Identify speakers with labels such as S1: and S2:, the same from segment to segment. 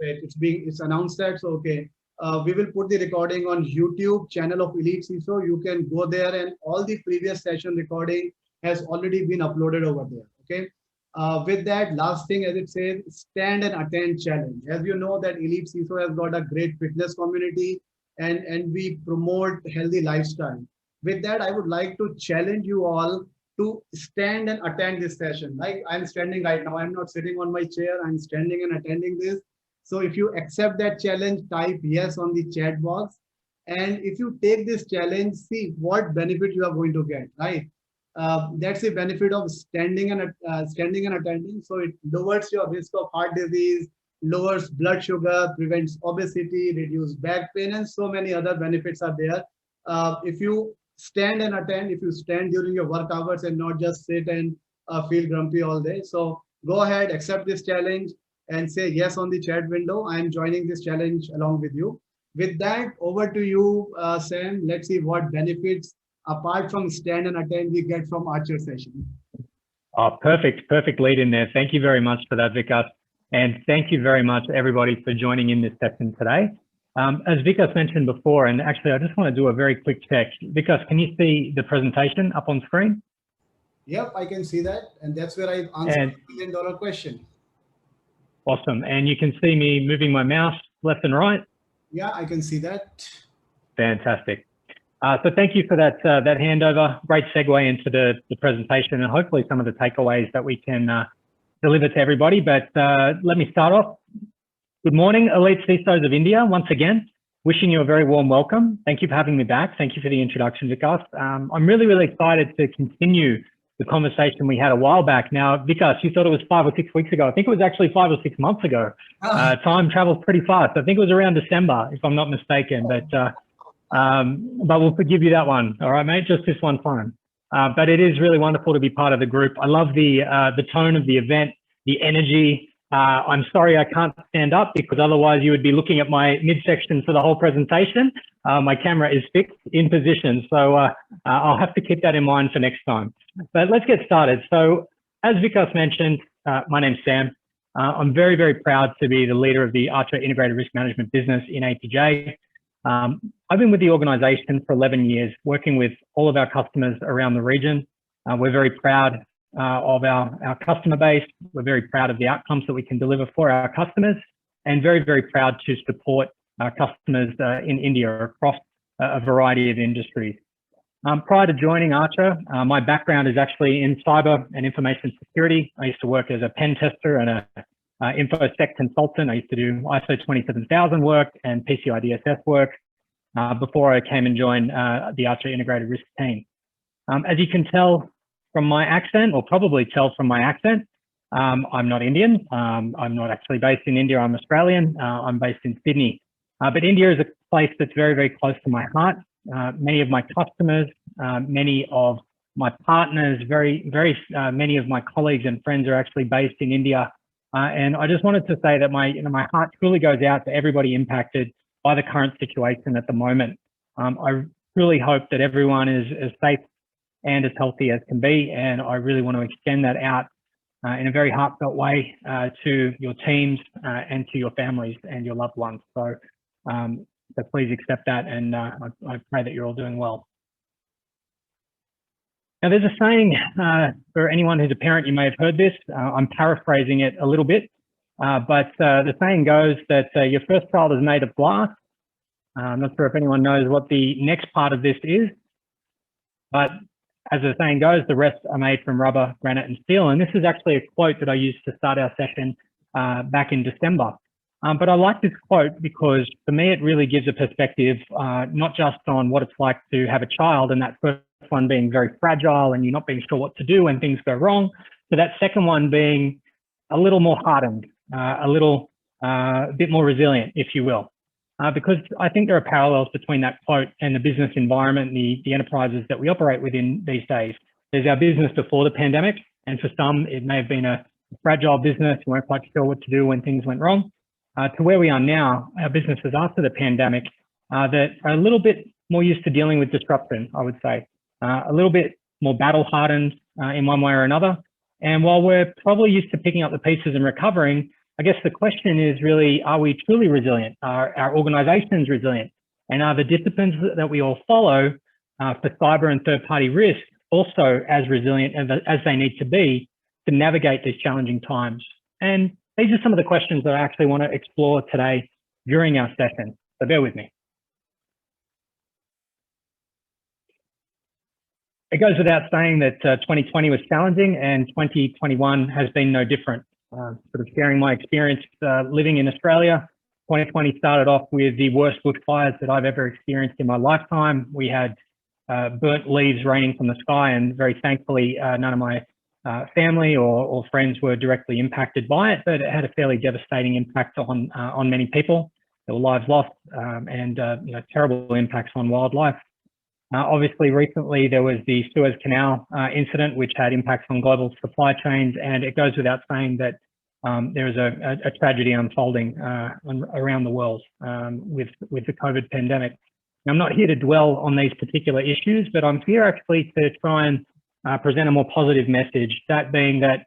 S1: Perfect. It's announced that. So okay, we will put the recording on YouTube channel of Elite CISO. You can go there, and all the previous session recording has already been uploaded over there. Okay. With that, last thing, as it says, stand and attend challenge. As you know that Elite CISO has got a great fitness community, and we promote healthy lifestyle. With that, I would like to challenge you all to stand and attend this session. Like I'm standing right now, I'm not sitting on my chair, I'm standing and attending this. So if you accept that challenge, type yes on the chat box. And if you take this challenge, see what benefit you are going to get, right? That's the benefit of standing and attending. So it lowers your risk of heart disease, lowers blood sugar, prevents obesity, reduce back pain, and so many other benefits are there. If you stand and attend, if you stand during your work hours and not just sit and feel grumpy all day. So go ahead, accept this challenge and say yes on the chat window. I am joining this challenge along with you. With that, over to you, Sam. Let's see what benefits apart from stand and attend we get from Archer session.
S2: Oh, perfect lead in there. Thank you very much for that, Vikas. And thank you very much, everybody, for joining in this session today. As Vikas mentioned before, and actually I just want to do a very quick check. Vikas, can you see the presentation up on screen?
S1: Yep, I can see that. And that's where I answered the $1 million question.
S2: Awesome. And you can see me moving my mouse left and right?
S1: Yeah, I can see that.
S2: Fantastic. So thank you for that handover. Great segue into the presentation and hopefully some of the takeaways that we can deliver to everybody. But let me start off. Good morning, Elite CISOs of India. Once again, wishing you a very warm welcome. Thank you for having me back. Thank you for the introduction, Vikas. I'm really excited to continue the conversation we had a while back. Now, Vikas, you thought it was 5 or 6 weeks ago. I think it was actually 5 or 6 months ago. Time travels pretty fast. I think it was around December, if I'm not mistaken. But we'll forgive you that one. All right, mate, just this one time. But it is really wonderful to be part of the group. I love the tone of the event, the energy. I'm sorry I can't stand up because otherwise you would be looking at my midsection for the whole presentation. My camera is fixed in position, so I'll have to keep that in mind for next time. But let's get started. So as Vikas mentioned, my name's Sam. I'm very proud to be the leader of the Archer Integrated Risk Management business in APJ. I've been with the organization for 11 years, working with all of our customers around the region. We're very proud of our customer base. We're very proud of the outcomes that we can deliver for our customers, and very proud to support our customers in India across a variety of industries. Prior to joining Archer, my background is actually in cyber and information security. I used to work as a pen tester and a InfoSec consultant. I used to do ISO 27000 work and PCI DSS work before I came and joined the Archer Integrated Risk team. As you can tell from my accent, or probably tell from my accent, I'm not Indian. I'm not actually based in India. I'm Australian. I'm based in Sydney. But India is a place that's very close to my heart. Many of my customers, many of my partners, many of my colleagues and friends are actually based in India. And I just wanted to say that my heart truly goes out to everybody impacted by the current situation at the moment. I really hope that everyone is as safe and as healthy as can be. And I really want to extend that out in a very heartfelt way to your teams and to your families and your loved ones. So please accept that, and I pray that you're all doing well. Now, there's a saying for anyone who's a parent, you may have heard this. I'm paraphrasing it a little bit, but the saying goes that your first child is made of glass. I'm not sure if anyone knows what the next part of this is, but as the saying goes, the rest are made from rubber, granite, and steel. And this is actually a quote that I used to start our session back in December. But I like this quote because for me, it really gives a perspective, not just on what it's like to have a child and that first one being very fragile and you're not being sure what to do when things go wrong, but that second one being a little more hardened, a bit more resilient, if you will. Because I think there are parallels between that quote and the business environment, the enterprises that we operate within these days. There's our business before the pandemic, and for some, it may have been a fragile business, we weren't quite sure what to do when things went wrong, to where we are now, our businesses after the pandemic that are a little bit more used to dealing with disruption, I would say, a little bit more battle hardened in one way or another. And while we're probably used to picking up the pieces and recovering, I guess the question is really, are we truly resilient? Are our organizations resilient? And are the disciplines that we all follow for cyber and third-party risk also as resilient as they need to be to navigate these challenging times? And these are some of the questions that I actually want to explore today during our session, so bear with me. It goes without saying that 2020 was challenging and 2021 has been no different. Sort of sharing my experience living in Australia, 2020 started off with the worst bushfires that I've ever experienced in my lifetime. We had burnt leaves raining from the sky, and very thankfully, none of my family or friends were directly impacted by it, but it had a fairly devastating impact on many people. There were lives lost and terrible impacts on wildlife. Obviously, recently there was the Suez Canal incident, which had impacts on global supply chains, and it goes without saying that there is a tragedy unfolding around the world with the COVID pandemic. Now, I'm not here to dwell on these particular issues, but I'm here actually to try and present a more positive message, that being that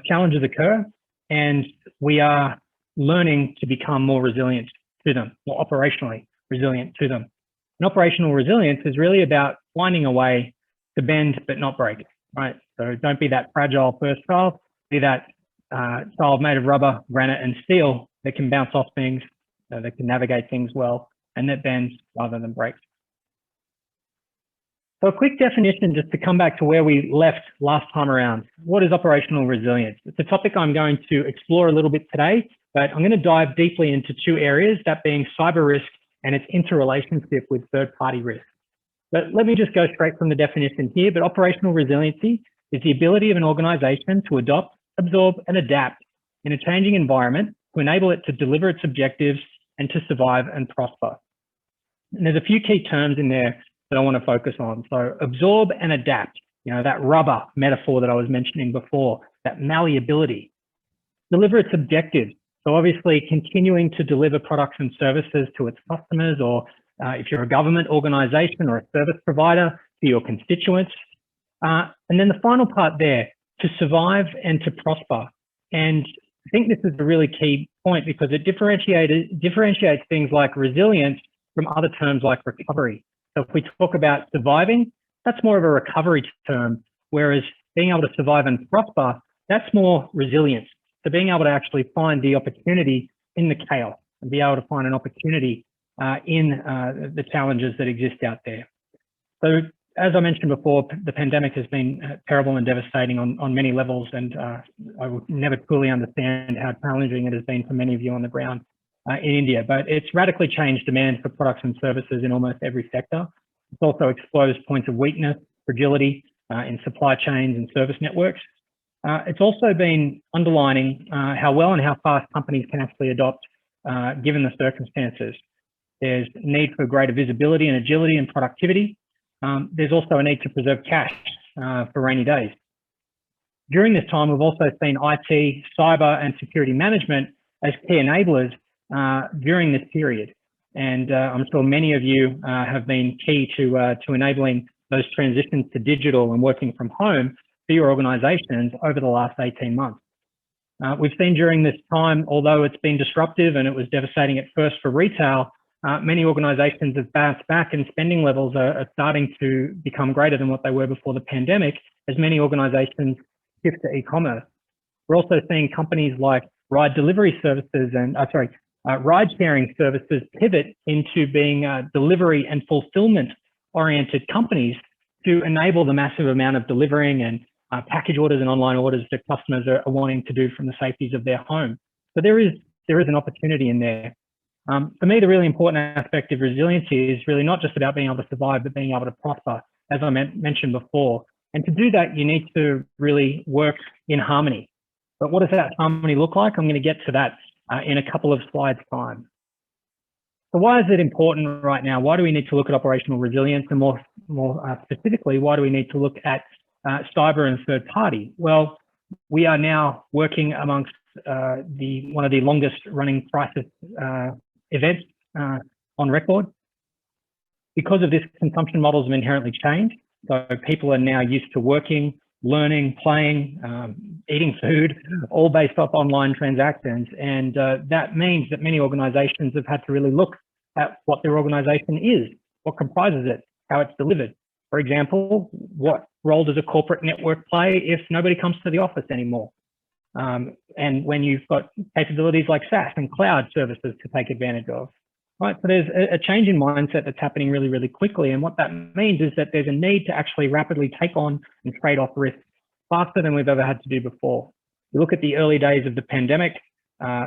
S2: challenges occur and we are learning to become more resilient to them, more operationally resilient to them. And operational resilience is really about finding a way to bend but not break, right? So don't be that fragile first child, be that child made of rubber, granite and steel that can bounce off things, that can navigate things well, and that bends rather than breaks. So a quick definition just to come back to where we left last time around. What is operational resilience? It's a topic I'm going to explore a little bit today, but I'm going to dive deeply into two areas, that being cyber risk and its interrelationship with third-party risk. But let me just go straight from the definition here. But operational resiliency is the ability of an organization to adopt, absorb, and adapt in a changing environment to enable it to deliver its objectives and to survive and prosper. And there's a few key terms in there that I want to focus on. So absorb and adapt, that rubber metaphor that I was mentioning before, that malleability. Deliver its objectives. So obviously continuing to deliver products and services to its customers, or if you're a government organization or a service provider, to your constituents. And then the final part there, to survive and to prosper. And I think this is a really key point because it differentiates things like resilience from other terms like recovery. So if we talk about surviving, that's more of a recovery term, whereas being able to survive and prosper, that's more resilience. So being able to actually find the opportunity in the chaos and be able to find an opportunity in the challenges that exist out there. So as I mentioned before, the pandemic has been terrible and devastating on many levels, and I would never truly understand how challenging it has been for many of you on the ground in India, but it's radically changed demand for products and services in almost every sector. It's also exposed points of weakness, fragility in supply chains and service networks. It's also been underlining how well and how fast companies can actually adopt given the circumstances. There's need for greater visibility and agility and productivity. There's also a need to preserve cash for rainy days. During this time, we've also seen IT, cyber and security management as key enablers during this period. And I'm sure many of you have been key to enabling those transitions to digital and working from home for your organizations over the last 18 months. We've seen during this time, although it's been disruptive and it was devastating at first for retail, many organizations have bounced back and spending levels are starting to become greater than what they were before the pandemic as many organizations shift to e-commerce. We're also seeing companies like ride delivery services and, ride sharing services pivot into being delivery and fulfillment oriented companies to enable the massive amount of delivering and package orders and online orders that customers are wanting to do from the safeties of their home. So there is an opportunity in there. For me, the really important aspect of resiliency is really not just about being able to survive, but being able to prosper, as I mentioned before. And to do that, you need to really work in harmony. But what does that harmony look like? I'm going to get to that in a couple of slides' time. So why is it important right now? Why do we need to look at operational resilience? And more specifically, why do we need to look at cyber and third party? Well, we are now working amongst one of the longest running crisis events on record. Because of this, consumption models have inherently changed. So people are now used to working learning, playing, eating food, all based off online transactions. And that means that many organizations have had to really look at what their organization is, what comprises it, how it's delivered. For example, what role does a corporate network play if nobody comes to the office anymore? And when you've got capabilities like SaaS and cloud services to take advantage of, right? So there's a change in mindset that's happening really, really quickly. And what that means is that there's a need to actually rapidly take on and trade off risks faster than we've ever had to do before. You look at the early days of the pandemic,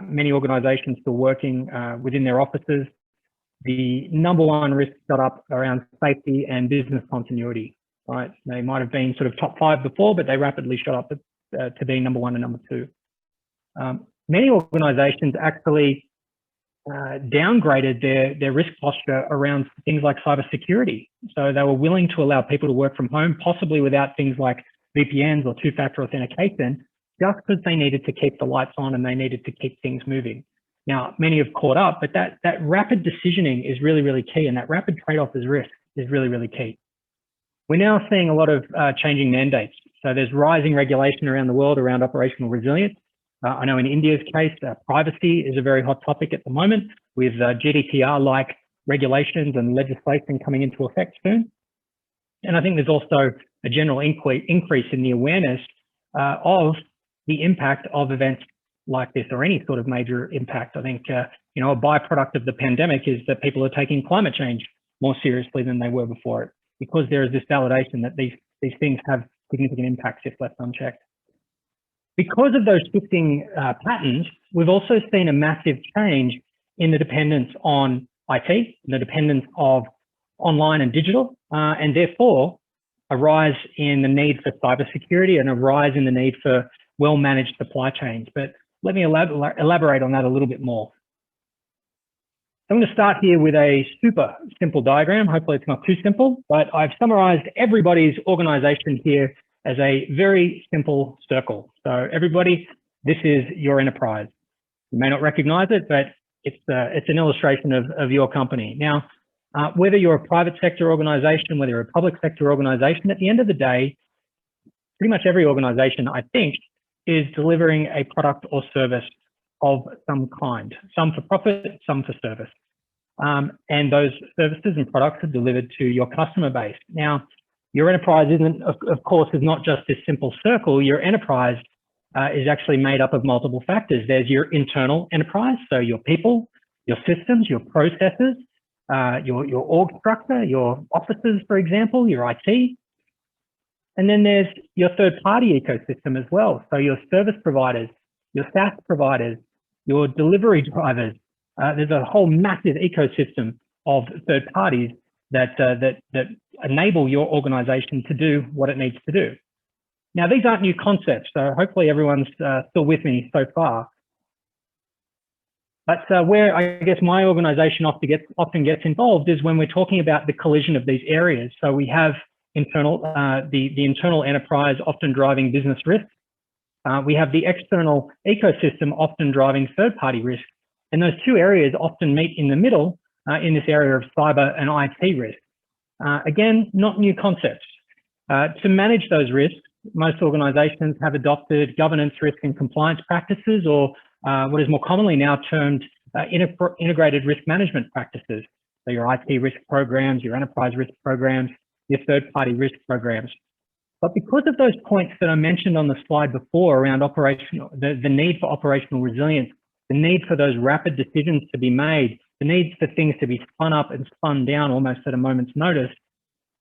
S2: many organizations still working within their offices. The number one risk got up around safety and business continuity, right? They might have been sort of top 5 before, but they rapidly shot up to being number 1 and number 2. Many organizations actually downgraded their risk posture around things like cybersecurity. So they were willing to allow people to work from home, possibly without things like VPNs or two-factor authentication, just because they needed to keep the lights on and they needed to keep things moving. Now, many have caught up, but that rapid decisioning is really, really key, and that rapid trade-off as risk is really, really key. We're now seeing a lot of changing mandates. So there's rising regulation around the world around operational resilience. I know in India's case, privacy is a very hot topic at the moment, with GDPR-like regulations and legislation coming into effect soon. And I think there's also a general increase in the awareness of the impact of events like this, or any sort of major impact. I think, a byproduct of the pandemic is that people are taking climate change more seriously than they were before it, because there is this validation that these things have significant impacts if left unchecked. Because of those shifting patterns, we've also seen a massive change in the dependence on IT, the dependence of online and digital, and therefore a rise in the need for cybersecurity and a rise in the need for well-managed supply chains. But let me elaborate on that a little bit more. I'm going to start here with a super simple diagram. Hopefully it's not too simple, but I've summarized everybody's organization here as a very simple circle. So everybody, this is your enterprise. You may not recognize it, but it's an illustration of your company. Now, whether you're a private sector organization, whether you're a public sector organization, at the end of the day, pretty much every organization, I think, is delivering a product or service of some kind, some for profit, some for service. And those services and products are delivered to your customer base. Now, your enterprise of course, is not just this simple circle. Your enterprise is actually made up of multiple factors. There's your internal enterprise, so your people, your systems, your processes, your org structure, your offices, for example, your IT. And then there's your third-party ecosystem as well. So your service providers, your SaaS providers, your delivery drivers. There's a whole massive ecosystem of third parties that enable your organization to do what it needs to do. Now, these aren't new concepts, so hopefully everyone's still with me so far. But where I guess my organization often gets involved is when we're talking about the collision of these areas. So we have the internal enterprise often driving business risk. We have the external ecosystem often driving third-party risk. And those two areas often meet in the middle in this area of cyber and IT risk. Again, not new concepts. To manage those risks, most organizations have adopted governance, risk and compliance practices, or what is more commonly now termed integrated risk management practices. So your IT risk programs, your enterprise risk programs, your third-party risk programs. But because of those points that I mentioned on the slide before around the need for operational resilience, the need for those rapid decisions to be made, the need for things to be spun up and spun down almost at a moment's notice,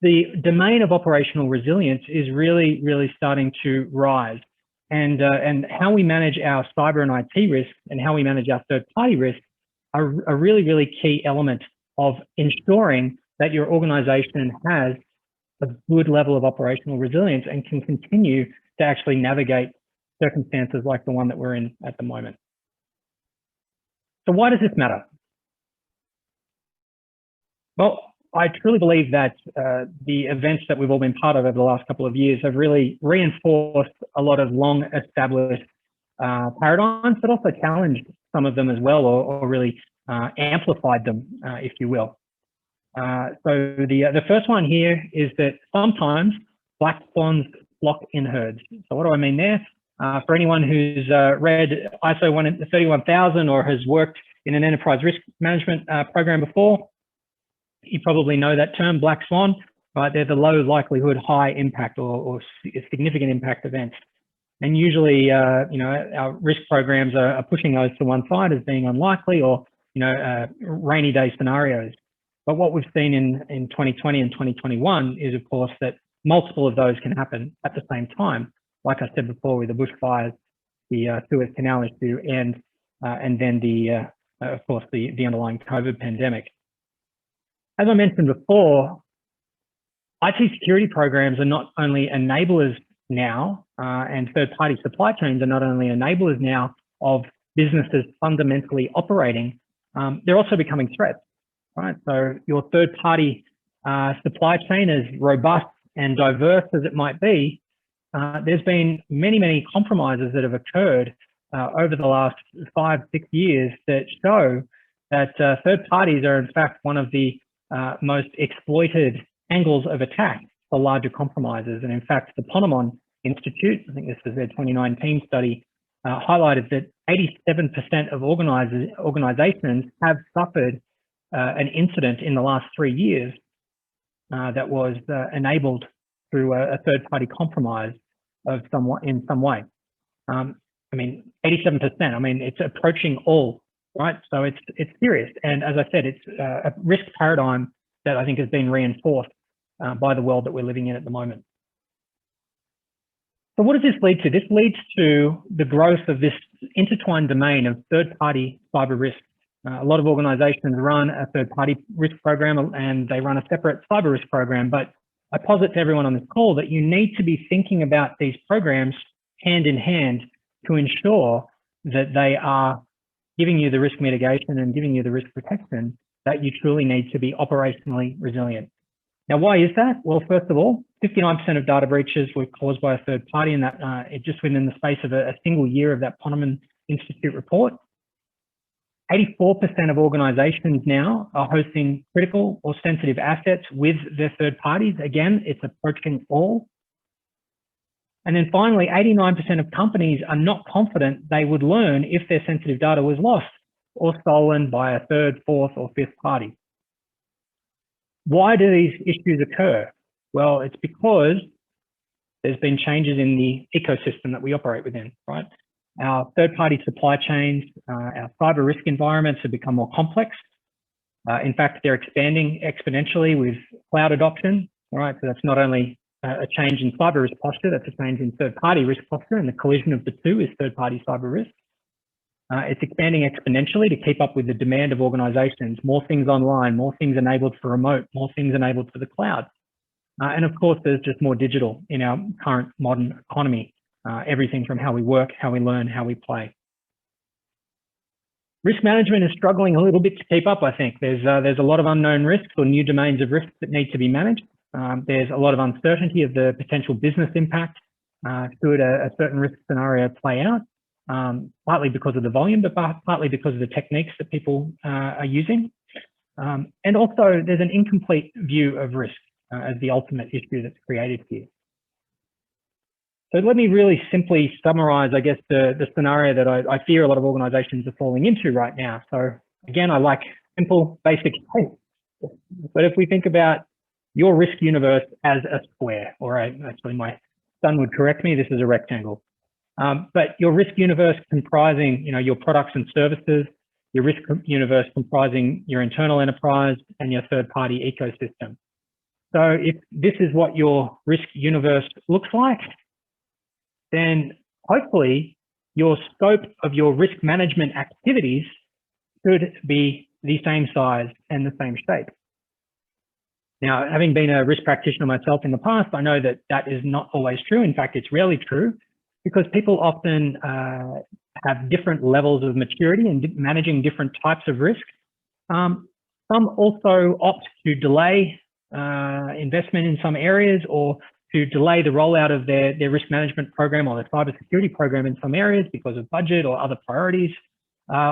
S2: the domain of operational resilience is really, really starting to rise. And how we manage our cyber and IT risk and how we manage our third-party risk are a really, really key element of ensuring that your organization has a good level of operational resilience and can continue to actually navigate circumstances like the one that we're in at the moment. So why does this matter? Well, I truly believe that the events that we've all been part of over the last couple of years have really reinforced a lot of long established paradigms, but also challenged some of them as well, or really amplified them, if you will. So the first one here is that sometimes black swans flock in herds. So what do I mean there? For anyone who's read ISO 31000 or has worked in an enterprise risk management program before, you probably know that term, black swan, right? They're the low likelihood, high impact or significant impact events. And usually, you know, our risk programs are pushing those to one side as being unlikely or, you know, rainy day scenarios. But what we've seen in 2020 and 2021 is, of course, that multiple of those can happen at the same time. Like I said before, with the bushfires, the Suez Canal issue, and then the, of course, the underlying COVID pandemic. As I mentioned before, IT security programs are not only enablers now, and third-party supply chains are not only enablers now of businesses fundamentally operating, they're also becoming threats, right? So your third-party supply chain, as robust and diverse as it might be, there's been many compromises that have occurred over the last 5-6 years that show that third parties are in fact one of the most exploited angles of attack for larger compromises. And in fact, the Ponemon Institute, I think this was their 2019 study, highlighted that 87% of organizations have suffered an incident in the last 3 years that was enabled through a third-party compromise of in some way. I mean, 87%. I mean, it's approaching all, right? So it's serious. And as I said, it's a risk paradigm that I think has been reinforced by the world that we're living in at the moment. So what does this lead to? This leads to the growth of this intertwined domain of third-party cyber risk. A lot of organizations run a third-party risk program and they run a separate cyber risk program, but I posit to everyone on this call that you need to be thinking about these programs hand in hand to ensure that they are giving you the risk mitigation and giving you the risk protection that you truly need to be operationally resilient. Now, why is that? Well, first of all, 59% of data breaches were caused by a third party, and that just within the space of a single year of that Ponemon Institute report. 84% of organizations now are hosting critical or sensitive assets with their third parties. Again, it's approaching all. And then finally, 89% of companies are not confident they would learn if their sensitive data was lost or stolen by a third, fourth, or fifth party. Why do these issues occur? Well, it's because there's been changes in the ecosystem that we operate within, right? Our third-party supply chains, our cyber risk environments have become more complex. In fact, they're expanding exponentially with cloud adoption, all right? So that's not only a change in cyber risk posture, that's a change in third-party risk posture, and the collision of the two is third-party cyber risk. It's expanding exponentially to keep up with the demand of organizations, more things online, more things enabled for remote, more things enabled for the cloud. And of course, there's just more digital in our current modern economy. Everything from how we work, how we learn, how we play. Risk management is struggling a little bit to keep up, I think. There's a lot of unknown risks or new domains of risks that need to be managed. There's a lot of uncertainty of the potential business impact should a certain risk scenario play out, partly because of the volume, but partly because of the techniques that people are using. And also there's an incomplete view of risk as the ultimate issue that's created here. So let me really simply summarize, I guess, the scenario that I fear a lot of organizations are falling into right now. So again, I like simple, basic things. But if we think about your risk universe as a square, or actually my son would correct me, this is a rectangle. But your risk universe comprising, your products and services, your risk universe comprising your internal enterprise and your third-party ecosystem. So if this is what your risk universe looks like, then hopefully your scope of your risk management activities should be the same size and the same shape. Now, having been a risk practitioner myself in the past, I know that that is not always true. In fact, it's rarely true because people often have different levels of maturity and managing different types of risk. Some also opt to delay investment in some areas or to delay the rollout of their risk management program or their cybersecurity program in some areas because of budget or other priorities,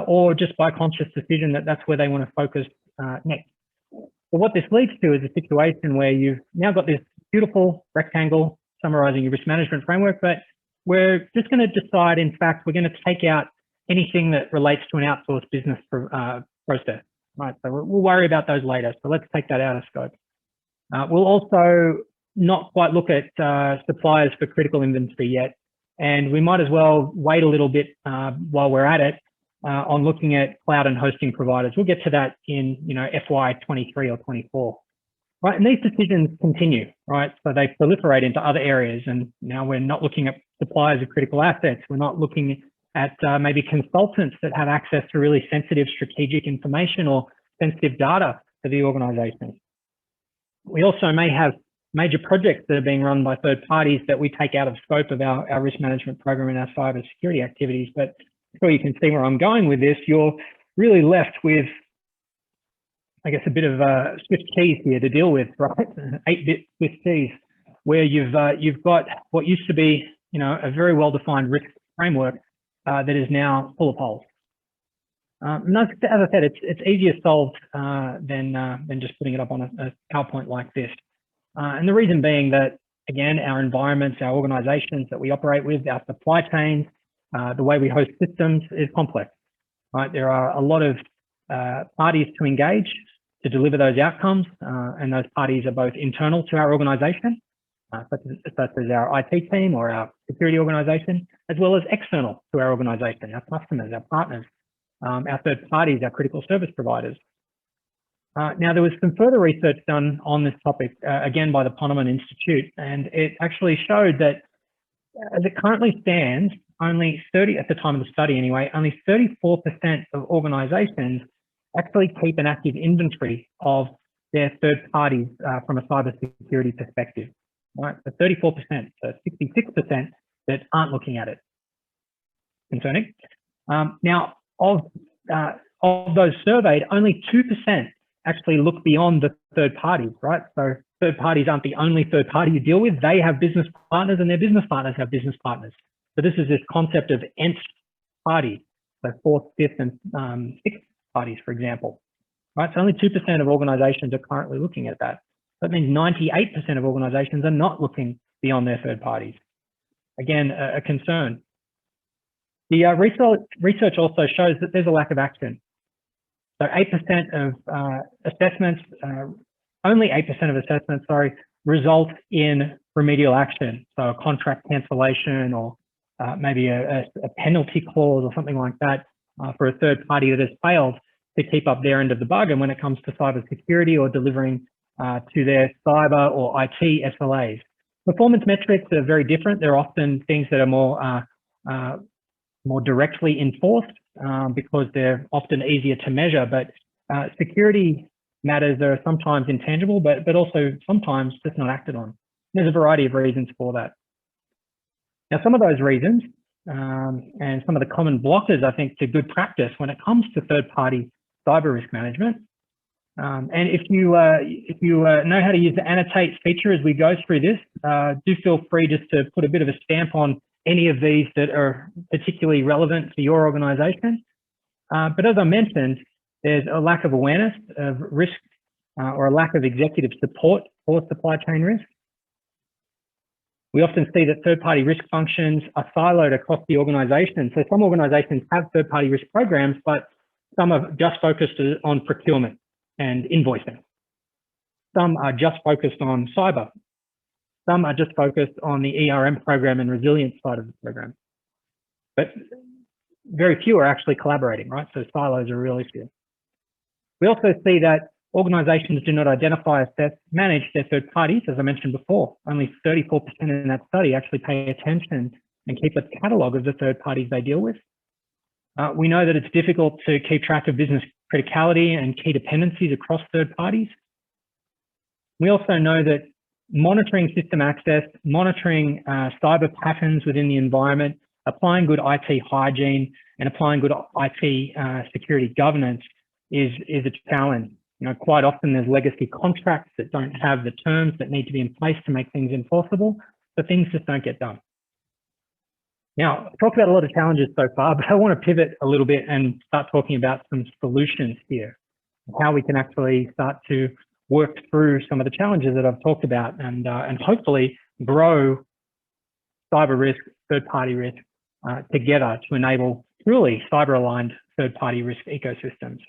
S2: or just by conscious decision that that's where they want to focus next. But what this leads to is a situation where you've now got this beautiful rectangle summarizing your risk management framework, but we're just going to decide, in fact, we're going to take out anything that relates to an outsourced business process, right? So we'll worry about those later. So let's take that out of scope. We'll also not quite look at suppliers for critical inventory yet. And we might as well wait a little bit while we're at it on looking at cloud and hosting providers. We'll get to that in, FY 23 or 24. Right, and these decisions continue, right? So they proliferate into other areas, and now we're not looking at suppliers of critical assets. We're not looking at maybe consultants that have access to really sensitive strategic information or sensitive data for the organization. We also may have major projects that are being run by third parties that we take out of scope of our risk management program and our cyber security activities. But so you can see where I'm going with this, you're really left with, I guess, a bit of Swift cheese here to deal with, right? 8-bit Swift cheese, where you've got what used to be, a very well-defined risk framework that is now full of holes. And as I said, it's easier solved than just putting it up on a PowerPoint like this. And the reason being that, again, our environments, our organizations that we operate with, our supply chains, the way we host systems is complex, right? There are a lot of parties to engage to deliver those outcomes, and those parties are both internal to our organization, such as our IT team or our security organization, as well as external to our organization, our customers, our partners, our third parties, our critical service providers. Now, there was some further research done on this topic, again, by the Ponemon Institute, and it actually showed that as it currently stands, only 30, at the time of the study anyway, only 34% of organizations actually keep an active inventory of their third parties from a cybersecurity perspective, right? So 34%, so 66% that aren't looking at it. Concerning. Now, of those surveyed, only 2% actually look beyond the third parties, right? So third parties aren't the only third party you deal with. They have business partners and their business partners have business partners. So this is this concept of nth party, so fourth, fifth, and sixth parties, for example, right? So only 2% of organizations are currently looking at that. That means 98% of organizations are not looking beyond their third parties. Again, a concern. The research also shows that there's a lack of action. So 8% of assessments, only 8% of assessments, result in remedial action. So a contract cancellation or maybe a penalty clause or something like that for a third party that has failed to keep up their end of the bargain when it comes to cybersecurity or delivering to their cyber or IT SLAs. Performance metrics are very different. They're often things that are more directly enforced because they're often easier to measure, but security matters are sometimes intangible, but also sometimes just not acted on. There's a variety of reasons for that. Now, some of those reasons and some of the common blockers, I think, to good practice when it comes to third-party cyber risk management. And if you know how to use the annotate feature as we go through this, do feel free just to put a bit of a stamp on any of these that are particularly relevant to your organization. But as I mentioned, there's a lack of awareness of risk or a lack of executive support for supply chain risk. We often see that third-party risk functions are siloed across the organization. So some organizations have third-party risk programs, but some are just focused on procurement and invoicing. Some are just focused on cyber. Some are just focused on the ERM program and resilience side of the program. But very few are actually collaborating, right? So silos are a real issue. We also see that organizations do not identify, assess, manage their third parties. As I mentioned before, only 34% in that study actually pay attention and keep a catalog of the third parties they deal with. We know that it's difficult to keep track of business criticality and key dependencies across third parties. We also know that monitoring system access, monitoring cyber patterns within the environment, applying good IT hygiene and applying good IT security governance is a challenge. Quite often there's legacy contracts that don't have the terms that need to be in place to make things enforceable, so things just don't get done. Now, I've talked about a lot of challenges so far, but I want to pivot a little bit and start talking about some solutions here, how we can actually start to work through some of the challenges that I've talked about and hopefully grow cyber risk, third-party risk together to enable truly cyber-aligned third-party risk ecosystems.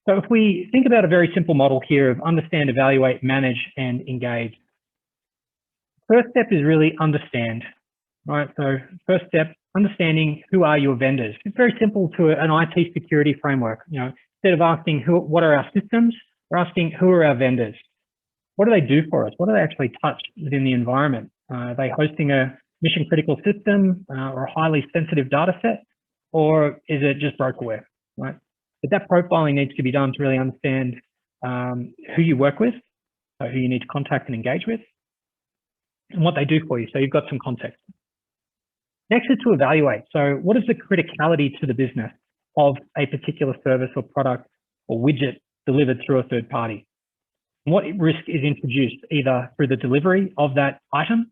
S2: So if we think about a very simple model here of understand, evaluate, manage, and engage. First step is really understand, right? So first step, understanding who are your vendors. It's very simple to an IT security framework. You know, instead of asking what are our systems, we're asking who are our vendors. What do they do for us? What do they actually touch within the environment? Are they hosting a mission critical system or a highly sensitive data set, or is it just brokerware, right? But that profiling needs to be done to really understand who you work with, so who you need to contact and engage with, and what they do for you, so you've got some context. Next is to evaluate. So what is the criticality to the business of a particular service or product or widget delivered through a third party? What risk is introduced either through the delivery of that item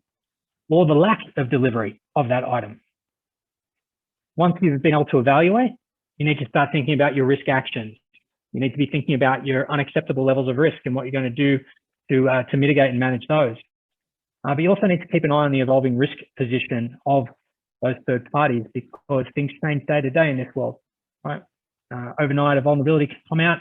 S2: or the lack of delivery of that item? Once you've been able to evaluate, you need to start thinking about your risk actions. You need to be thinking about your unacceptable levels of risk and what you're going to do to mitigate and manage those. But you also need to keep an eye on the evolving risk position of those third parties, because things change day to day in this world, right? Overnight, a vulnerability can come out,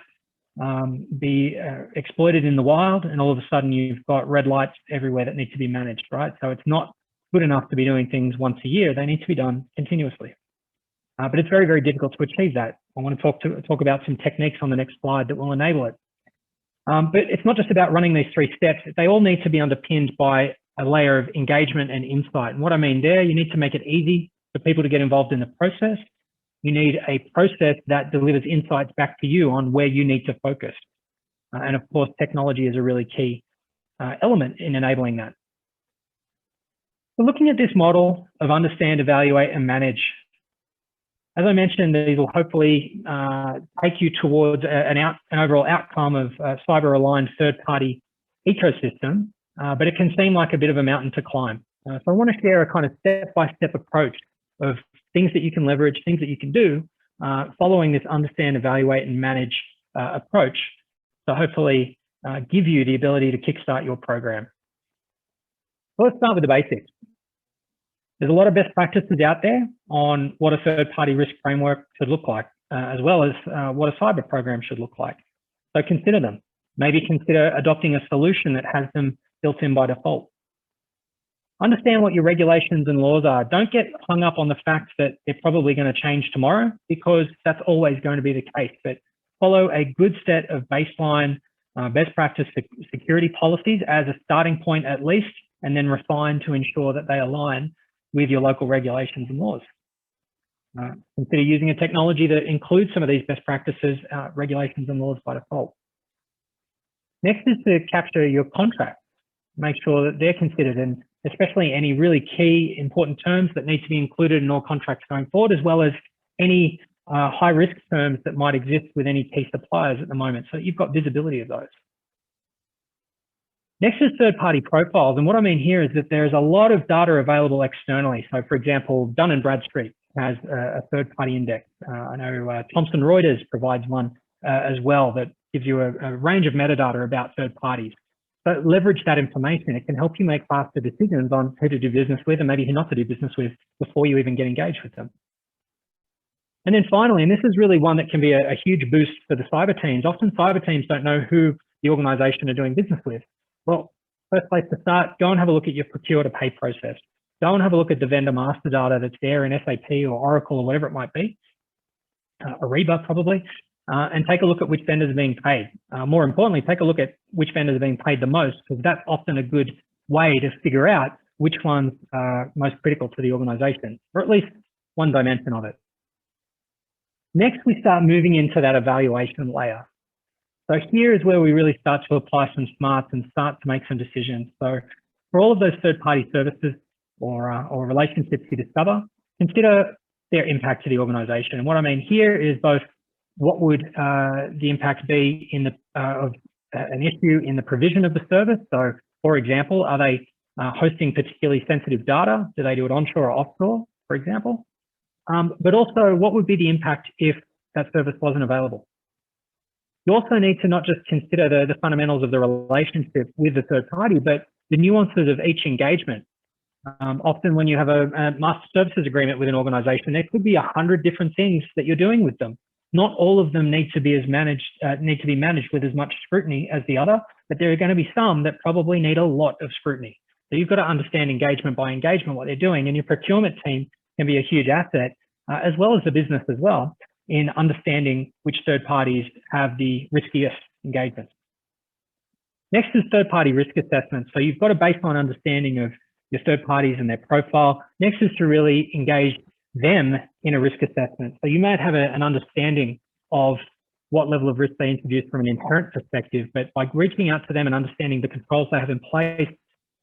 S2: be exploited in the wild, and all of a sudden you've got red lights everywhere that need to be managed, right? So it's not good enough to be doing things once a year. They need to be done continuously. But it's very, very difficult to achieve that. I want to talk about some techniques on the next slide that will enable it. But it's not just about running these 3 steps. They all need to be underpinned by a layer of engagement and insight. And what I mean there, you need to make it easy for people to get involved in the process. You need a process that delivers insights back to you on where you need to focus. And of course, technology is a really key element in enabling that. So looking at this model of understand, evaluate, and manage, as I mentioned, these will hopefully take you towards an overall outcome of cyber-aligned third-party ecosystem, but it can seem like a bit of a mountain to climb. So I want to share a kind of step-by-step approach of things that you can leverage, things that you can do following this understand, evaluate, and manage approach. So hopefully give you the ability to kickstart your program. So let's start with the basics. There's a lot of best practices out there on what a third-party risk framework should look like, as well as what a cyber program should look like. So consider them. Maybe consider adopting a solution that has them built in by default. Understand what your regulations and laws are. Don't get hung up on the fact that they're probably going to change tomorrow, because that's always going to be the case. But follow a good set of baseline best practice security policies as a starting point at least, and then refine to ensure that they align with your local regulations and laws. Consider using a technology that includes some of these best practices, regulations and laws by default. Next is to capture your contracts. Make sure that they're considered, and especially any really key important terms that need to be included in all contracts going forward, as well as any high risk terms that might exist with any key suppliers at the moment, so you've got visibility of those. Next is third-party profiles. And what I mean here is that there's a lot of data available externally. So for example, Dun & Bradstreet has a third-party index. I know Thomson Reuters provides one as well that gives you a range of metadata about third parties. So leverage that information. It can help you make faster decisions on who to do business with and maybe who not to do business with before you even get engaged with them. And then finally, and this is really one that can be a huge boost for the cyber teams. Often cyber teams don't know who the organization are doing business with. Well, first place to start, go and have a look at your procure to pay process. Go and have a look at the vendor master data that's there in SAP or Oracle or whatever it might be, Ariba probably, and take a look at which vendors are being paid. More importantly, take a look at which vendors are being paid the most, because that's often a good way to figure out which ones are most critical to the organization, or at least one dimension of it. Next, we start moving into that evaluation layer. So here is where we really start to apply some smarts and start to make some decisions. So for all of those third-party services or relationships you discover, consider their impact to the organization. And what I mean here is both what would the impact be in of an issue in the provision of the service. So for example, are they hosting particularly sensitive data? Do they do it onshore or offshore, for example? But also, what would be the impact if that service wasn't available? You also need to not just consider the fundamentals of the relationship with the third party, but the nuances of each engagement. Often when you have a master services agreement with an organization, there could be 100 different things that you're doing with them. Not all of them need to be managed with as much scrutiny as the other, but there are going to be some that probably need a lot of scrutiny. So you've got to understand engagement by engagement what they're doing, and your procurement team can be a huge asset, as well as the business as well, in understanding which third parties have the riskiest engagement. Next is third-party risk assessment. So you've got a baseline understanding of your third parties and their profile. Next is to really engage them in a risk assessment. So you might have an understanding of what level of risk they introduce from an inherent perspective, but by reaching out to them and understanding the controls they have in place,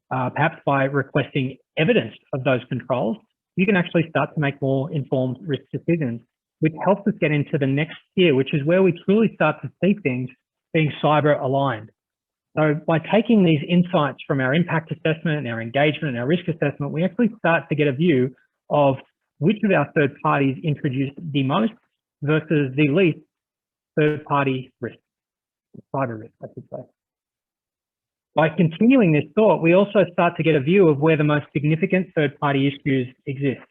S2: perhaps by requesting evidence of those controls, you can actually start to make more informed risk decisions, which helps us get into the next tier, which is where we truly start to see things being cyber aligned. So by taking these insights from our impact assessment and our engagement and our risk assessment, we actually start to get a view of which of our third parties introduce the most versus the least third-party risk, cyber risk, I should say. By continuing this thought, we also start to get a view of where the most significant third-party issues exist.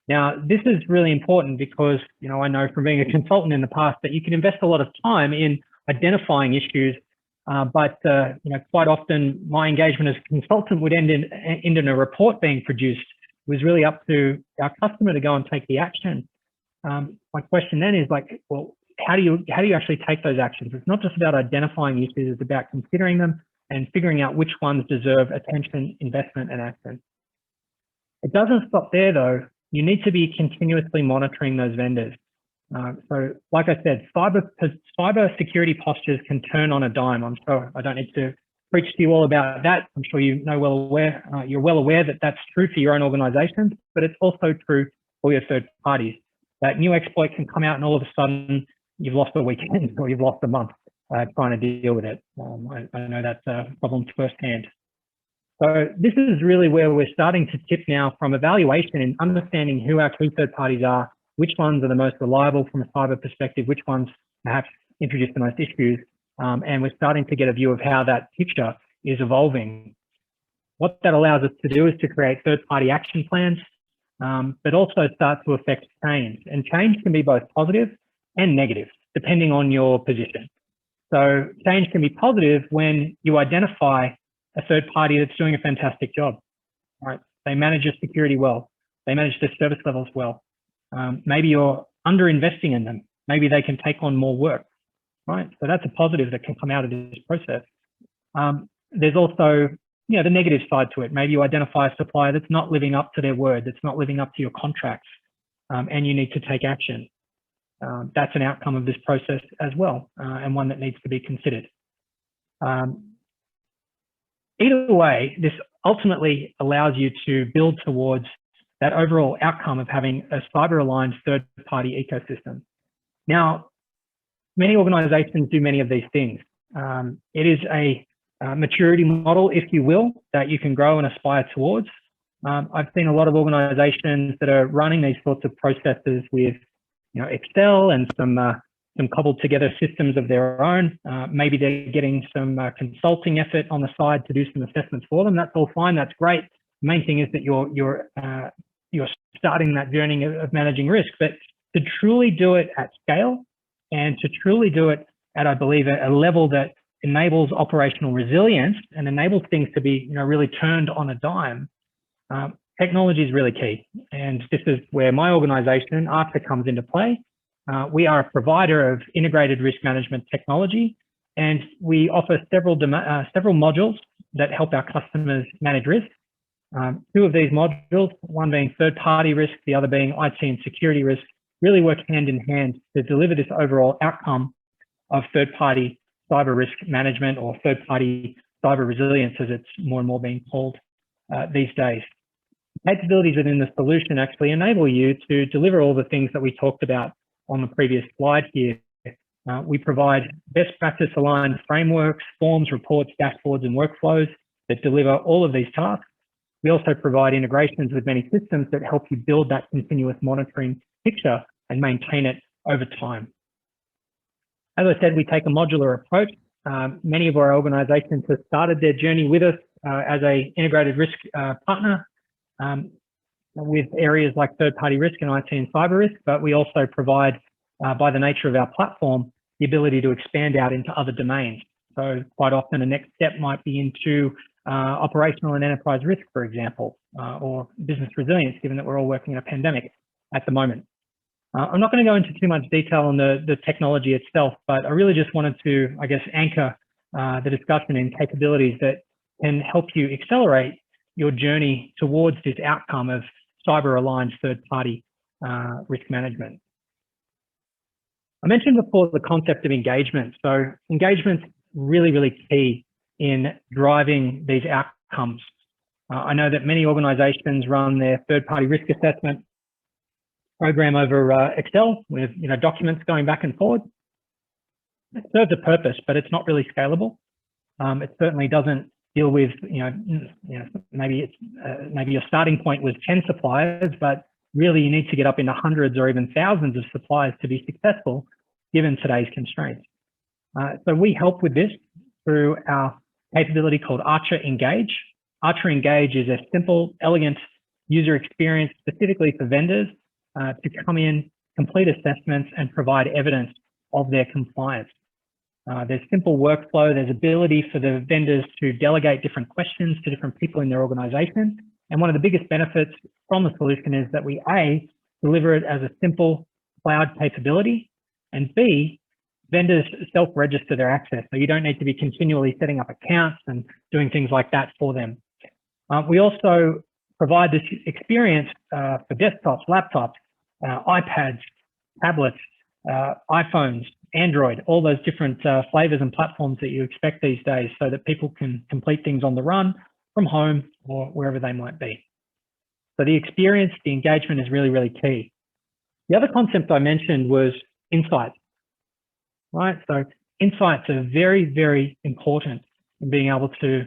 S2: Now, this is really important because, I know from being a consultant in the past that you can invest a lot of time in identifying issues, but quite often my engagement as a consultant would end in a report being produced. It was really up to our customer to go and take the action. My question then is well, how do you actually take those actions? It's not just about identifying issues, it's about considering them and figuring out which ones deserve attention, investment, and action. It doesn't stop there though. You need to be continuously monitoring those vendors. So like I said, cyber security postures can turn on a dime. I'm sure I don't need to preach to you all about that. I'm sure you're well aware that that's true for your own organizations, but it's also true for your third parties. That new exploit can come out and all of a sudden you've lost a weekend or you've lost a month trying to deal with it. I know that's a problem firsthand. So this is really where we're starting to tip now from evaluation and understanding who our key third parties are, which ones are the most reliable from a cyber perspective, which ones perhaps introduce the most issues, and we're starting to get a view of how that picture is evolving. What that allows us to do is to create third-party action plans, but also start to affect change. And change can be both positive and negative, depending on your position. So change can be positive when you identify a third party that's doing a fantastic job, right? They manage your security well. They manage their service levels well. Maybe you're under-investing in them. Maybe they can take on more work, right? So that's a positive that can come out of this process. There's also, the negative side to it. Maybe you identify a supplier that's not living up to their word, that's not living up to your contracts, and you need to take action. That's an outcome of this process as well, and one that needs to be considered. Either way, this ultimately allows you to build towards that overall outcome of having a cyber-aligned third-party ecosystem. Now, many organizations do many of these things. It is a maturity model, if you will, that you can grow and aspire towards. I've seen a lot of organizations that are running these sorts of processes with Excel and some cobbled together systems of their own. Maybe they're getting some consulting effort on the side to do some assessments for them. That's all fine, that's great. The main thing is that you're starting that journey of managing risk, but to truly do it at scale and to truly do it at, I believe, a level that enables operational resilience and enables things to be really turned on a dime, technology is really key. And this is where my organization, Arctic, comes into play. We are a provider of integrated risk management technology, and we offer several modules that help our customers manage risk. Two of these modules, one being third-party risk, the other being IT and security risk, really work hand in hand to deliver this overall outcome of third-party cyber risk management, or third-party cyber resilience, as it's more and more being called these days. Capabilities within the solution actually enable you to deliver all the things that we talked about on the previous slide here. We provide best practice aligned frameworks, forms, reports, dashboards, and workflows that deliver all of these tasks. We also provide integrations with many systems that help you build that continuous monitoring picture and maintain it over time. As I said, we take a modular approach. Many of our organizations have started their journey with us as a integrated risk partner with areas like third-party risk and IT and cyber risk, but we also provide, by the nature of our platform, the ability to expand out into other domains. So quite often a next step might be into operational and enterprise risk, for example, or business resilience, given that we're all working in a pandemic at the moment. I'm not going to go into too much detail on the technology itself, but I really just wanted to, I guess, anchor the discussion in capabilities that can help you accelerate your journey towards this outcome of cyber-aligned third-party risk management. I mentioned before the concept of engagement. So engagement's really, really key in driving these outcomes. I know that many organizations run their third-party risk assessment program over Excel with documents going back and forward. It serves a purpose, but it's not really scalable. It certainly doesn't deal with maybe your starting point was 10 suppliers, but really you need to get up into hundreds or even thousands of suppliers to be successful given today's constraints. So we help with this through our capability called Archer Engage. Archer Engage is a simple, elegant user experience specifically for vendors to come in, complete assessments, and provide evidence of their compliance. There's simple workflow, there's ability for the vendors to delegate different questions to different people in their organization. And one of the biggest benefits from the solution is that we, A, deliver it as a simple cloud capability, and B, vendors self-register their access. So you don't need to be continually setting up accounts and doing things like that for them. We also provide this experience for desktops, laptops, iPads, tablets, iPhones, Android, all those different flavors and platforms that you expect these days so that people can complete things on the run from home or wherever they might be. So the experience, the engagement is really, really key. The other concept I mentioned was insights, right? So insights are very, very important in being able to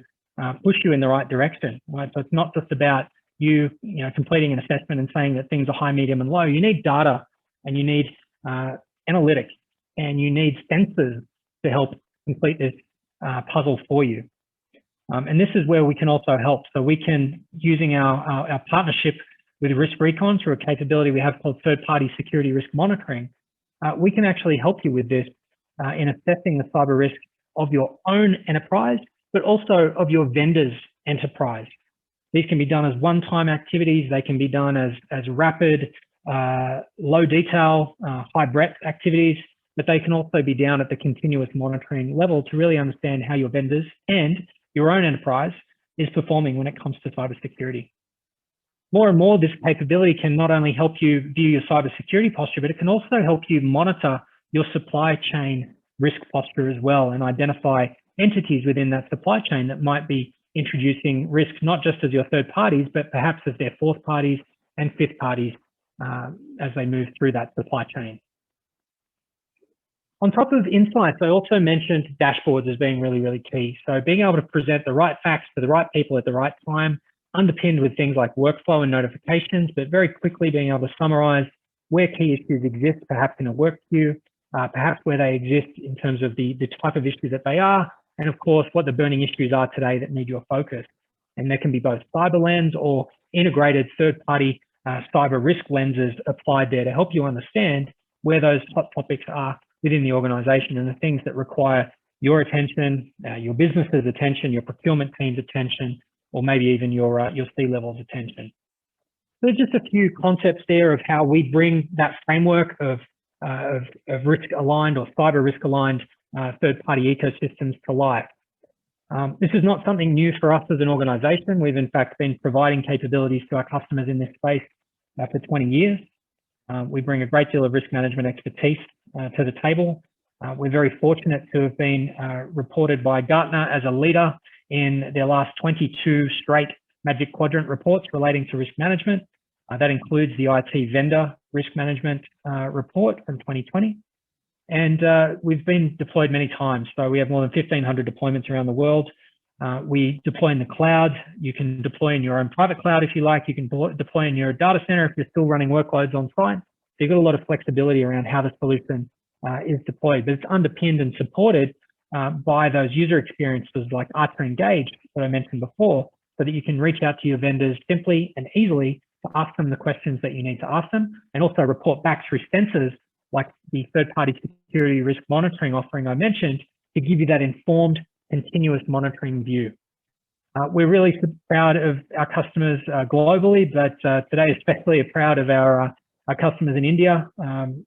S2: push you in the right direction, right? So it's not just about you completing an assessment and saying that things are high, medium, and low. You need data, and you need analytics, and you need sensors to help complete this puzzle for you. And this is where we can also help. So we can, using our partnership with RiskRecon through a capability we have called third-party security risk monitoring, we can actually help you with this in assessing the cyber risk of your own enterprise, but also of your vendor's enterprise. These can be done as one-time activities. They can be done as rapid, low detail, high breadth activities, but they can also be down at the continuous monitoring level to really understand how your vendors and your own enterprise is performing when it comes to cybersecurity. More and more, this capability can not only help you view your cybersecurity posture, but it can also help you monitor your supply chain risk posture as well and identify entities within that supply chain that might be introducing risk, not just as your third parties, but perhaps as their fourth parties and fifth parties as they move through that supply chain. On top of insights, I also mentioned dashboards as being really, really key. So being able to present the right facts to the right people at the right time, underpinned with things like workflow and notifications, but very quickly being able to summarize where key issues exist, perhaps in a work queue, perhaps where they exist in terms of the type of issue that they are, and of course, what the burning issues are today that need your focus. And there can be both cyber lens or integrated third-party cyber risk lenses applied there to help you understand where those hot topics are within the organization and the things that require your attention, your business's attention, your procurement team's attention, or maybe even your C-level's attention. So just a few concepts there of how we bring that framework of risk-aligned or cyber risk-aligned third-party ecosystems to life. This is not something new for us as an organization. We've in fact been providing capabilities to our customers in this space for 20 years. We bring a great deal of risk management expertise to the table. We're very fortunate to have been reported by Gartner as a leader in their last 22 straight Magic Quadrant reports relating to risk management. That includes the IT vendor risk management report from 2020. And we've been deployed many times. So we have more than 1,500 deployments around the world. We deploy in the cloud. You can deploy in your own private cloud if you like. You can deploy in your data center if you're still running workloads on site. So you've got a lot of flexibility around how the solution is deployed, but it's underpinned and supported by those user experiences like Archer Engage that I mentioned before, so that you can reach out to your vendors simply and easily to ask them the questions that you need to ask them, and also report back through sensors like the third-party security risk monitoring offering I mentioned to give you that informed, continuous monitoring view. We're really proud of our customers globally, but today especially proud of our customers in India.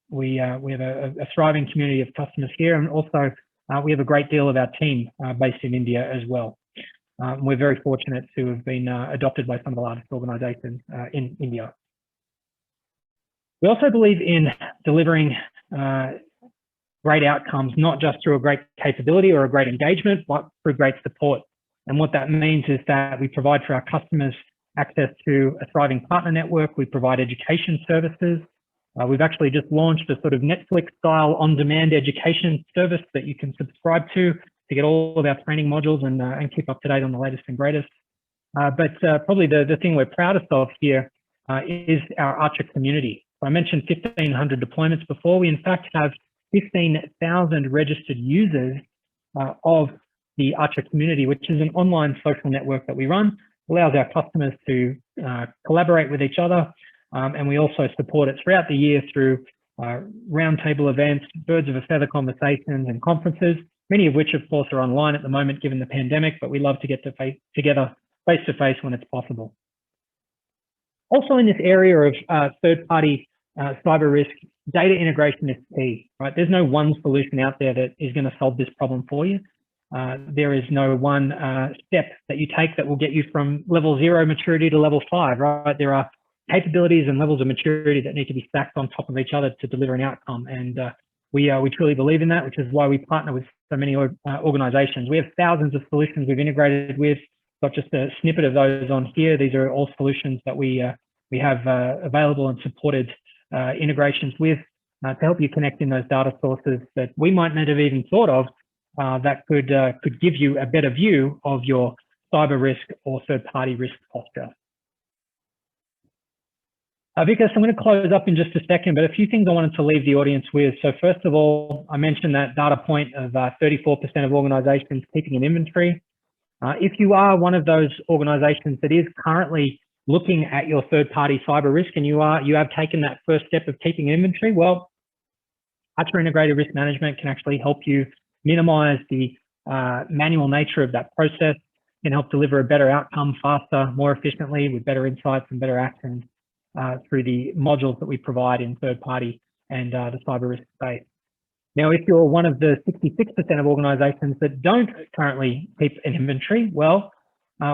S2: We have a thriving community of customers here, and also we have a great deal of our team based in India as well. We're very fortunate to have been adopted by some of the largest organizations in India. We also believe in delivering great outcomes, not just through a great capability or a great engagement, but through great support. And what that means is that we provide for our customers access to a thriving partner network. We provide education services. We've actually just launched a sort of Netflix-style on-demand education service that you can subscribe to get all of our training modules and keep up to date on the latest and greatest. But probably the thing we're proudest of here is our Archer community. I mentioned 1,500 deployments before. We in fact have 15,000 registered users of the Archer community, which is an online social network that we run, allows our customers to collaborate with each other. And we also support it throughout the year through roundtable events, birds of a feather conversations and conferences, many of which of course are online at the moment given the pandemic, but we love to get together face to face when it's possible. Also in this area of third-party cyber risk, data integration is key, right? There's no one solution out there that is going to solve this problem for you. There is no one step that you take that will get you from level 0 maturity to level 5, right? There are capabilities and levels of maturity that need to be stacked on top of each other to deliver an outcome. And we truly believe in that, which is why we partner with so many organizations. We have thousands of solutions we've integrated with, not just a snippet of those on here. These are all solutions that we have available and supported integrations with to help you connect in those data sources that we might not have even thought of that could give you a better view of your cyber risk or third-party risk posture. Vikas, I'm going to close up in just a second, but a few things I wanted to leave the audience with. So first of all, I mentioned that data point of 34% of organizations keeping an inventory. If you are one of those organizations that is currently looking at your third-party cyber risk and you have taken that first step of keeping inventory, well, Archer Integrated Risk Management can actually help you minimize the manual nature of that process, can help deliver a better outcome faster, more efficiently with better insights and better actions through the modules that we provide in third-party and the cyber risk space. Now, if you're one of the 66% of organizations that don't currently keep an inventory, well,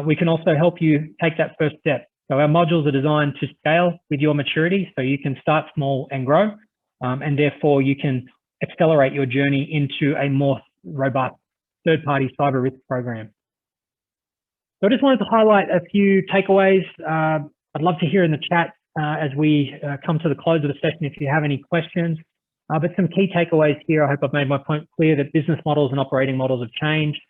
S2: we can also help you take that first step. So our modules are designed to scale with your maturity, so you can start small and grow, and therefore you can accelerate your journey into a more robust third-party cyber risk program. So I just wanted to highlight a few takeaways. I'd love to hear in the chat as we come to the close of the session if you have any questions. But some key takeaways here. I hope I've made my point clear that business models and operating models have changed.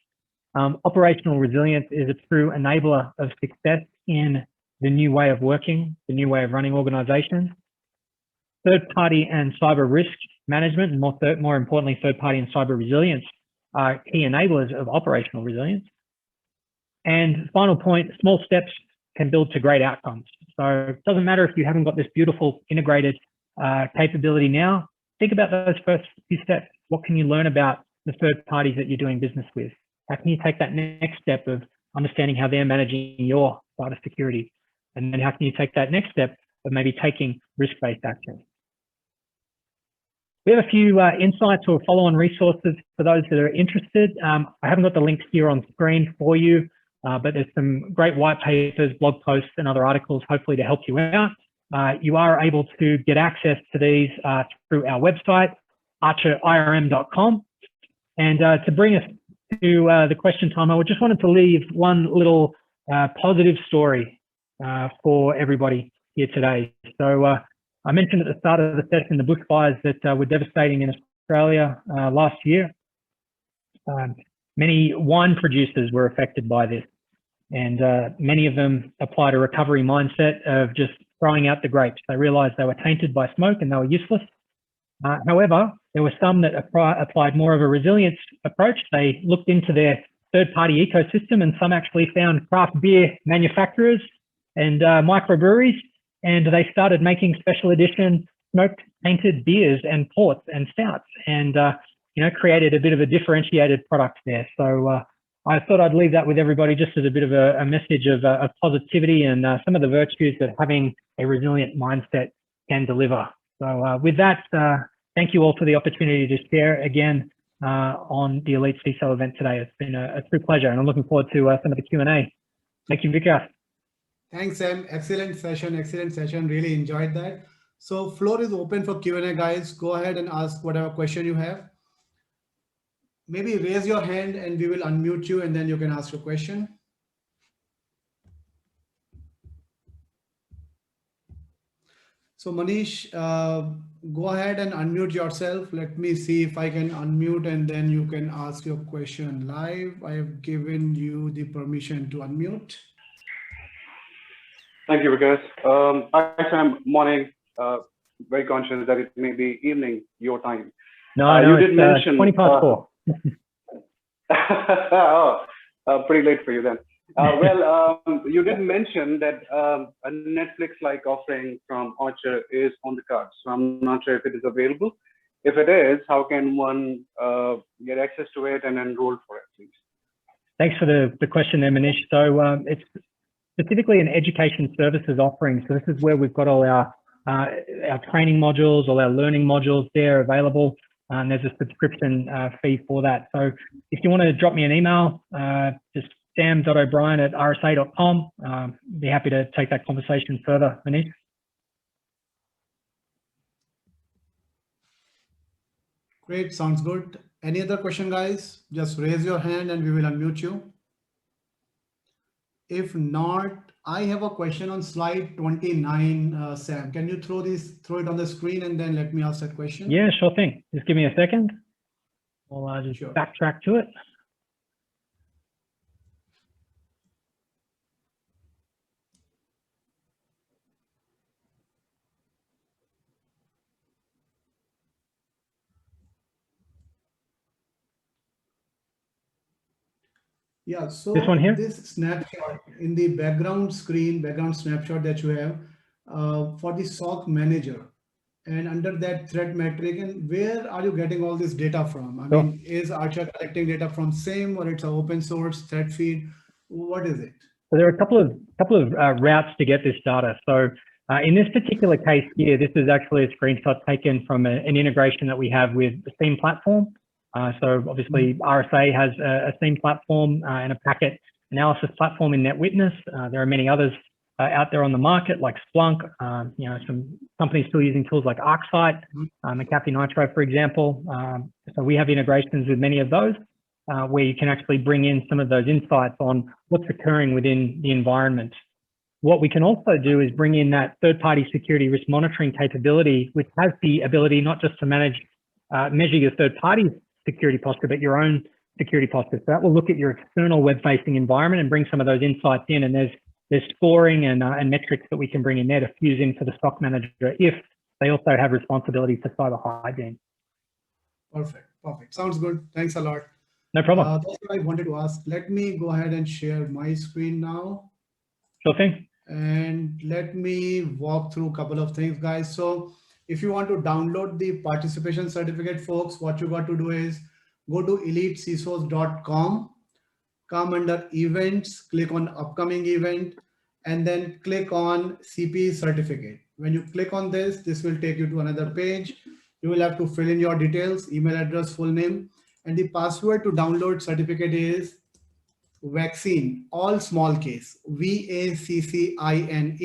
S2: Operational resilience is a true enabler of success in the new way of working, the new way of running organizations. Third-party and cyber risk management, and more importantly, third-party and cyber resilience are key enablers of operational resilience. And final point, small steps can build to great outcomes. So it doesn't matter if you haven't got this beautiful integrated capability now. Think about those first few steps. What can you learn about the third parties that you're doing business with? How can you take that next step of understanding how they're managing your data security? And then how can you take that next step of maybe taking risk-based action? We have a few insights or follow-on resources for those that are interested. I haven't got the links here on screen for you, but there's some great white papers, blog posts, and other articles hopefully to help you out. You are able to get access to these through our website, archerirm.com. And to bring us to the question time, I just wanted to leave one little positive story for everybody here today. So I mentioned at the start of the session the bushfires that were devastating in Australia last year. Many wine producers were affected by this, and many of them applied a recovery mindset of just throwing out the grapes. They realized they were tainted by smoke and they were useless. However, there were some that applied more of a resilience approach. They looked into their third-party ecosystem, and some actually found craft beer manufacturers and microbreweries, and they started making special edition smoked painted beers and ports and stouts, and created a bit of a differentiated product there. So I thought I'd leave that with everybody just as a bit of a message of positivity and some of the virtues that having a resilient mindset can deliver. So with that, thank you all for the opportunity to share again on the Elite CISO event today. It's been a true pleasure, and I'm looking forward to some of the Q&A. Thank you, Vikas.
S1: Thanks, Sam. Excellent session. Really enjoyed that. So floor is open for Q&A, guys. Go ahead and ask whatever question you have. Maybe raise your hand and we will unmute you, and then you can ask your question. So Manish, go ahead and unmute yourself. Let me see if I can unmute, and then you can ask your question live. I have given you the permission to unmute.
S3: Thank you, Vikas. Hi, Sam. Morning. Very conscious that it may be evening your time.
S2: No, you did mention 20 past 4.
S3: Oh, pretty late for you then. Well, you did mention that a Netflix-like offering from Archer is on the cards. So I'm not sure if it is available. If it is, how can one get access to it and enroll for it, please?
S2: Thanks for the question there, Manish. So it's specifically an education services offering. So this is where we've got all our training modules, all our learning modules there available. And there's a subscription fee for that. So if you want to drop me an email, just sam.o'brien@rsa.com. Be happy to take that conversation further, Manish.
S1: Great, sounds good. Any other question, guys? Just raise your hand and we will unmute you. If not, I have a question on slide 29, Sam. Can you throw it on the screen and then let me ask that question?
S2: Yeah, sure thing. Just give me a second. I'll just backtrack to it.
S1: Yeah, so
S2: this one here,
S1: this snapshot in the background snapshot that you have for the SOC manager, and under that threat metric, and where are you getting all this data from? I mean, is Archer collecting data from SIEM, or it's an open source threat feed? What is it?
S2: So there are a couple of routes to get this data. So in this particular case here, this is actually a screenshot taken from an integration that we have with the SIEM platform. So obviously RSA has a SIEM platform and a packet analysis platform in NetWitness. There are many others out there on the market like Splunk, some companies still using tools like ArcSight, McAfee Nitro, for example. So we have integrations with many of those where you can actually bring in some of those insights on what's occurring within the environment. What we can also do is bring in that third-party security risk monitoring capability, which has the ability not just to measure your third-party security posture, but your own security posture. So that will look at your external web-facing environment and bring some of those insights in. And there's scoring and metrics that we can bring in there to fuse into the SOC manager if they also have responsibility for cyber hygiene.
S1: Perfect. Sounds good. Thanks a lot.
S2: No problem.
S1: That's what I wanted to ask. Let me go ahead and share my screen now.
S2: Sure thing.
S1: And let me walk through a couple of things, guys. So if you want to download the participation certificate, folks, what you got to do is go to elitecisos.com, come under events, click on upcoming event, and then click on CP certificate. When you click on this will take you to another page. You will have to fill in your details, email address, full name, and the password to download certificate is vaccine, all small case, VACCINE.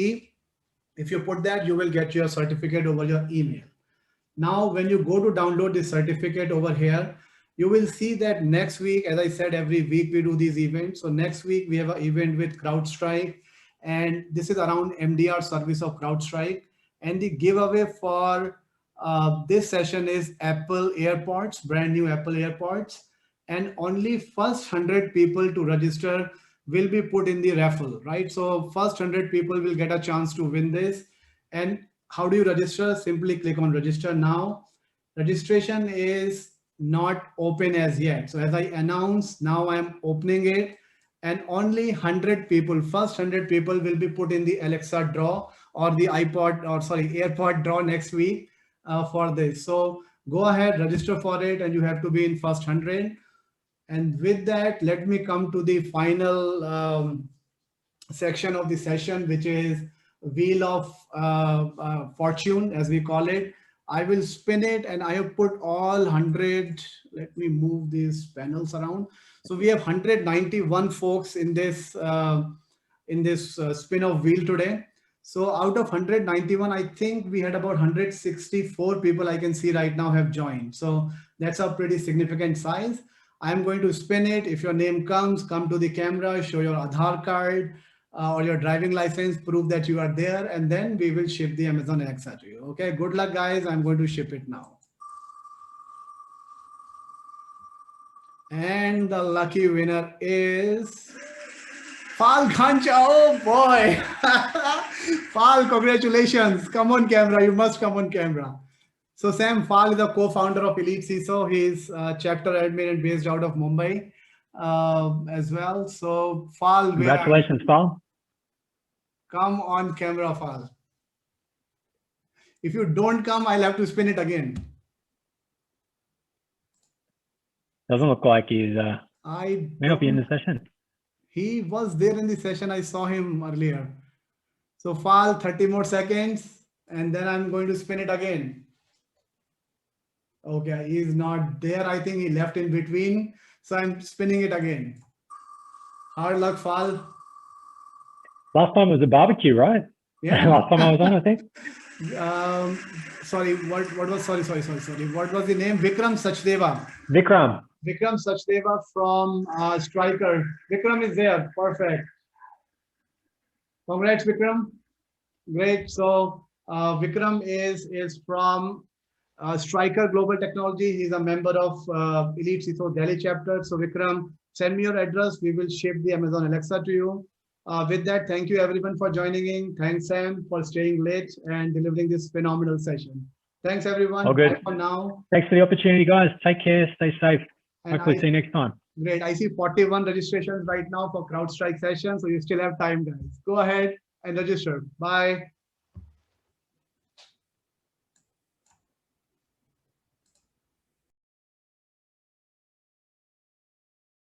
S1: If you put that, you will get your certificate over your email. Now, when you go to download the certificate over here, you will see that next week, as I said, every week we do these events. So next week we have an event with CrowdStrike, and this is around MDR service of CrowdStrike. And the giveaway for this session is Apple AirPods, brand new Apple AirPods. And only first 100 people to register will be put in the raffle, right? So first 100 people will get a chance to win this. And how do you register? Simply click on register now. registration is not open as yet. So as I announced, now I'm opening it, and only 100 people, first 100 people will be put in the Alexa draw or the AirPod draw next week for this. So go ahead, register for it, and you have to be in first 100. And with that, let me come to the final section of the session, which is Wheel of Fortune, as we call it. I will spin it, and I have put all 100. Let me move these panels around. So we have 191 folks in this spin of wheel today. So out of 191, I think we had about 164 people I can see right now have joined. So that's a pretty significant size. I'm going to spin it. If your name comes, come to the camera, show your Aadhaar card or your driving license, prove that you are there, and then we will ship the Amazon Alexa to you. Okay, good luck, guys. I'm going to ship it now. And the lucky winner is Fal Khancha. Oh boy. Fal, congratulations. Come on camera. You must come on camera. So Sam, Fal is a co-founder of Elite CISO. He's chapter admin and based out of Mumbai as well. So Fal,
S2: congratulations, Fal.
S1: Come on camera, Fal. If you don't come, I'll have to spin it again.
S2: Doesn't look like he's may not be in the session.
S1: He was there in the session. I saw him earlier. So Fal, 30 more seconds, and then I'm going to spin it again. Okay, he's not there. I think he left in between. So I'm spinning it again. Hard luck, Fal.
S2: Last time was a barbecue, right?
S1: Yeah.
S2: Last time I was on, I think.
S1: Sorry, what was, sorry. What was the name? Vikram Sachdeva.
S2: Vikram.
S1: Vikram Sachdeva from Striker. Vikram is there. Perfect. Congrats, Vikram. Great. So Vikram is from Striker Global Technology. He's a member of Elite CISO Delhi chapter. So Vikram, send me your address. We will ship the Amazon Alexa to you. With that, thank you everyone for joining in. Thanks, Sam, for staying late and delivering this phenomenal session. Thanks, everyone.
S2: All good.
S1: Bye for now.
S2: Thanks for the opportunity, guys. Take care. Stay safe.
S1: And
S2: Hopefully see you next time.
S1: Great. I see 41 registrations right now for CrowdStrike session. So you still have time, guys. Go ahead and register. Bye.